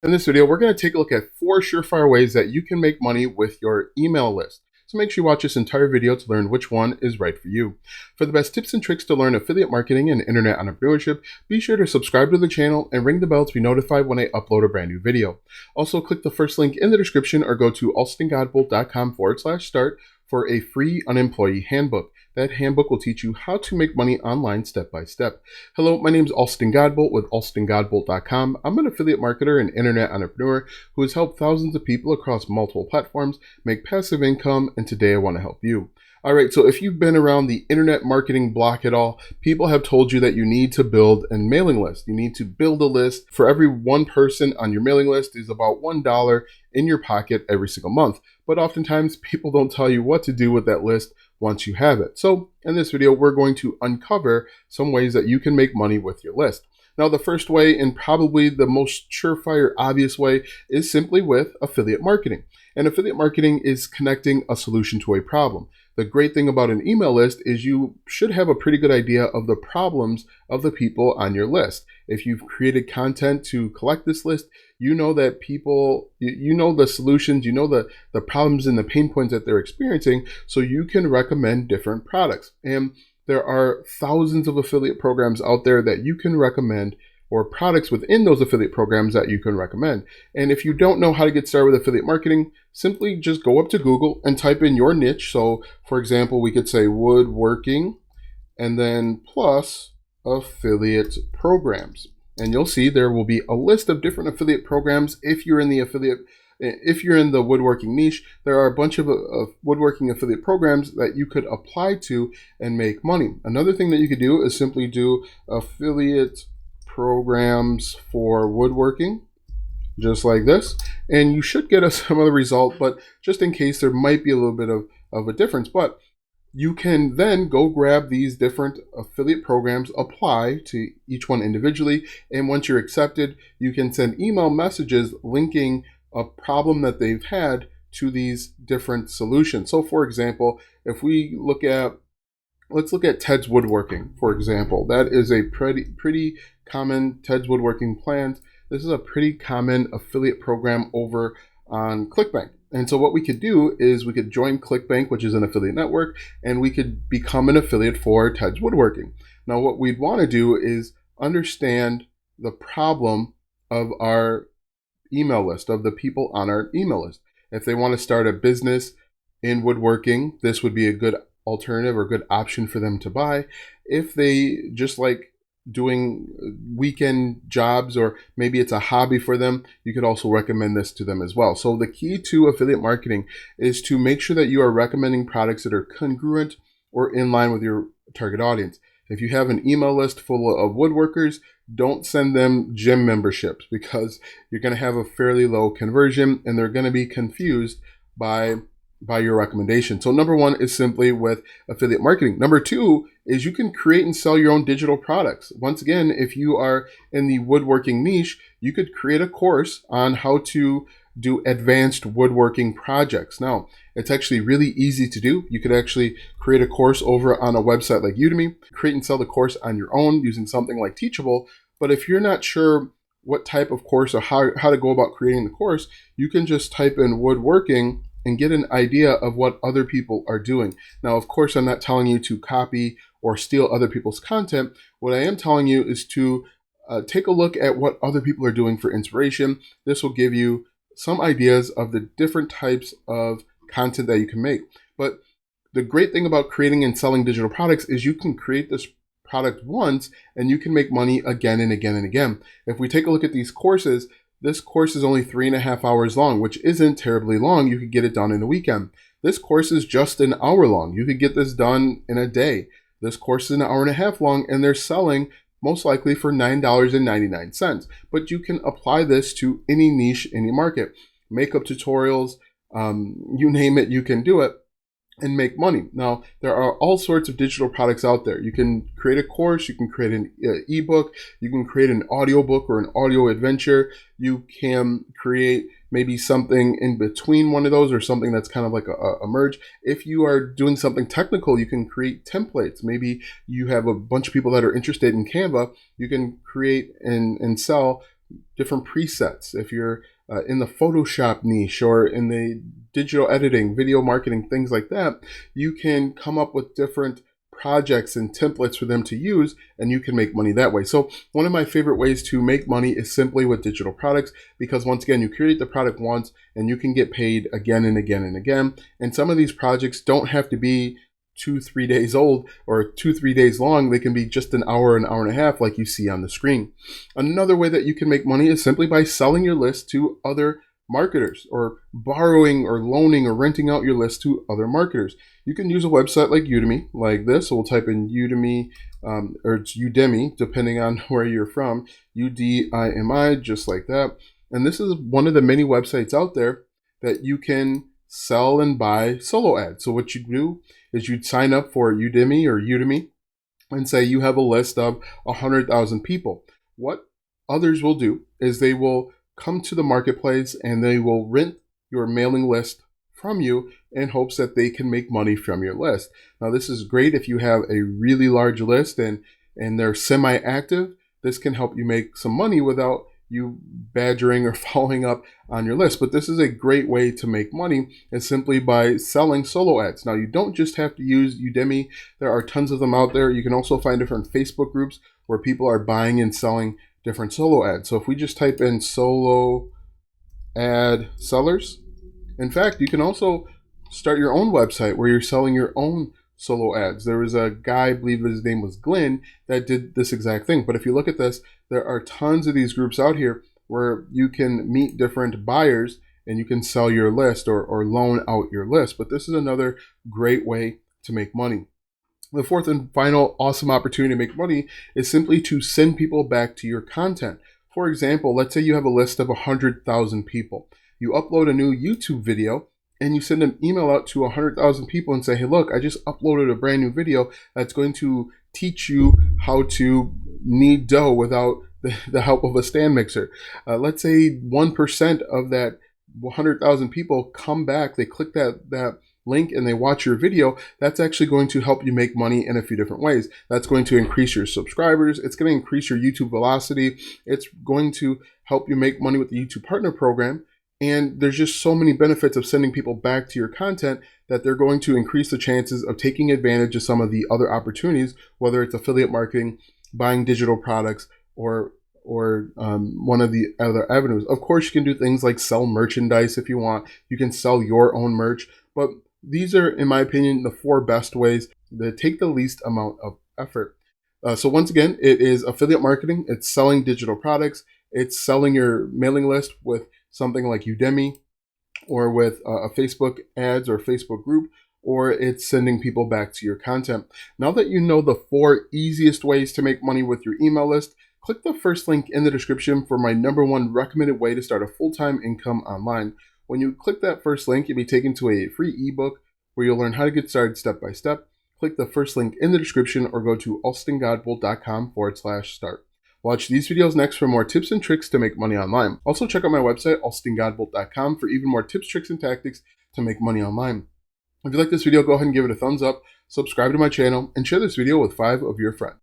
In this video, we're going to take a look at 4 surefire ways that you can make money with your email list. So make sure you watch this entire video to learn which one is right for you. For the best tips and tricks to learn affiliate marketing and internet entrepreneurship, be sure to subscribe to the channel and ring the bell to be notified when I upload a brand new video. Also, click the first link in the description or go to alstongodbolt.com/start for a free unemployee handbook. That handbook will teach you how to make money online step by step. Hello, my name is Alston Godbolt with alstongodbolt.com. I'm an affiliate marketer and internet entrepreneur who has helped thousands of people across multiple platforms make passive income, and today I want to help you. All right, so if you've been around the internet marketing block at all, people have told you that you need to build a mailing list. You need to build a list. For every one person on your mailing list is about $1 in your pocket every single month. But oftentimes people don't tell you what to do with that list once you have it. So in this video, we're going to uncover some ways that you can make money with your list. Now, the first way, and probably the most surefire, obvious way, is simply with affiliate marketing. And affiliate marketing is connecting a solution to a problem. The great thing about an email list is you should have a pretty good idea of the problems of the people on your list. If you've created content to collect this list, you know that people, you know the solutions, you know the problems and the pain points that they're experiencing, so you can recommend different products. And there are thousands of affiliate programs out there that you can recommend, or products within those affiliate programs that you can recommend. And if you don't know how to get started with affiliate marketing, simply just go up to Google and type in your niche. So for example, we could say woodworking and then plus affiliate programs. And you'll see there will be a list of different affiliate programs. If you're in the woodworking niche, there are a bunch of woodworking affiliate programs that you could apply to and make money. Another thing that you could do is simply do affiliate programs for woodworking, just like this, and you should get a similar result, but just in case, there might be a little bit of a difference. But you can then go grab these different affiliate programs, apply to each one individually, and once you're accepted, you can send email messages linking a problem that they've had to these different solutions. So for example, if we let's look at Ted's Woodworking, for example. That is a pretty common Ted's Woodworking plan. This is a pretty common affiliate program over on ClickBank. And so what we could do is we could join ClickBank, which is an affiliate network, and we could become an affiliate for Ted's Woodworking. Now, what we'd want to do is understand the problem of our email list, of the people on our email list. If they want to start a business in woodworking, this would be a good alternative or good option for them to buy. If they just like doing weekend jobs, or maybe it's a hobby for them, you could also recommend this to them as well. So the key to affiliate marketing is to make sure that you are recommending products that are congruent or in line with your target audience. If you have an email list full of woodworkers, don't send them gym memberships, because you're going to have a fairly low conversion and they're going to be confused by your recommendation. So number one is simply with affiliate marketing. Number two is you can create and sell your own digital products. Once again, if you are in the woodworking niche, you could create a course on how to do advanced woodworking projects. Now, it's actually really easy to do. You could actually create a course over on a website like Udemy, create and sell the course on your own using something like Teachable. But if you're not sure what type of course or how to go about creating the course, you can just type in woodworking and get an idea of what other people are doing. Now, of course, I'm not telling you to copy or steal other people's content. What I am telling you is to take a look at what other people are doing for inspiration. This will give you some ideas of the different types of content that you can make. But the great thing about creating and selling digital products is you can create this product once and you can make money again and again and again. If we take a look at these courses, this course is only 3.5 hours long, which isn't terribly long. You could get it done in a weekend. This course is just an hour long. You could get this done in a day. This course is an hour and a half long, and they're selling most likely for $9.99. But you can apply this to any niche, any market. Makeup tutorials, you name it, you can do it and make money. Now, there are all sorts of digital products out there. You can create a course, you can create an ebook, you can create an audiobook or an audio adventure. You can create maybe something in between one of those, or something that's kind of like a merge. If you are doing something technical, you can create templates. Maybe you have a bunch of people that are interested in Canva. You can create and sell different presets, if you're in the Photoshop niche or in the digital editing, video marketing, things like that, you can come up with different projects and templates for them to use, and you can make money that way. So one of my favorite ways to make money is simply with digital products, because once again, you create the product once and you can get paid again and again and again. And some of these projects don't have to be 2-3 days old or 2-3 days long. They can be just an hour and a half, like you see on the screen. Another way that you can make money is simply by selling your list to other marketers, or borrowing or loaning or renting out your list to other marketers. You can use a website like Udemy, like this. So we'll type in Udemy, or it's Udemy, depending on where you're from, UDIMI, just like that. And this is one of the many websites out there that you can sell and buy solo ads. So what you do is you'd sign up for Udemy or Udemy and say you have a list of 100,000 people. What others will do is they will come to the marketplace and they will rent your mailing list from you in hopes that they can make money from your list. Now, this is great if you have a really large list and they're semi-active. This can help you make some money without you badgering or following up on your list. But this is a great way to make money, is simply by selling solo ads. Now, you don't just have to use Udemy. There are tons of them out there. You can also find different Facebook groups where people are buying and selling different solo ads. So if we just type in solo ad sellers, in fact, you can also start your own website where you're selling your own solo ads. There was a guy, I believe his name was Glenn, that did this exact thing. But if you look at this, there are tons of these groups out here where you can meet different buyers and you can sell your list or loan out your list. But this is another great way to make money. The fourth and final awesome opportunity to make money is simply to send people back to your content. For example, let's say you have a list of 100,000 people. You upload a new YouTube video and you send an email out to 100,000 people and say, hey, look, I just uploaded a brand new video that's going to teach you how to knead dough without the help of a stand mixer. Let's say 1% of that 100,000 people come back, they click that link and they watch your video. That's actually going to help you make money in a few different ways. That's going to increase your subscribers. It's going to increase your YouTube velocity. It's going to help you make money with the YouTube Partner Program. And there's just so many benefits of sending people back to your content that they're going to increase the chances of taking advantage of some of the other opportunities, whether it's affiliate marketing, buying digital products, or one of the other avenues. Of course, you can do things like sell merchandise if you want. You can sell your own merch. But these are, in my opinion, the 4 best ways that take the least amount of effort. So once again, it is affiliate marketing. It's selling digital products. It's selling your mailing list with something like Udemy, or with a Facebook ads or Facebook group, or it's sending people back to your content. Now that you know the 4 easiest ways to make money with your email list, click the first link in the description for my #1 recommended way to start a full-time income online. When you click that first link, you'll be taken to a free ebook where you'll learn how to get started step by step. Click the first link in the description or go to alstongodbolt.com/start. Watch these videos next for more tips and tricks to make money online. Also check out my website, alstongodbolt.com, for even more tips, tricks, and tactics to make money online. If you like this video, go ahead and give it a thumbs up, subscribe to my channel, and share this video with 5 of your friends.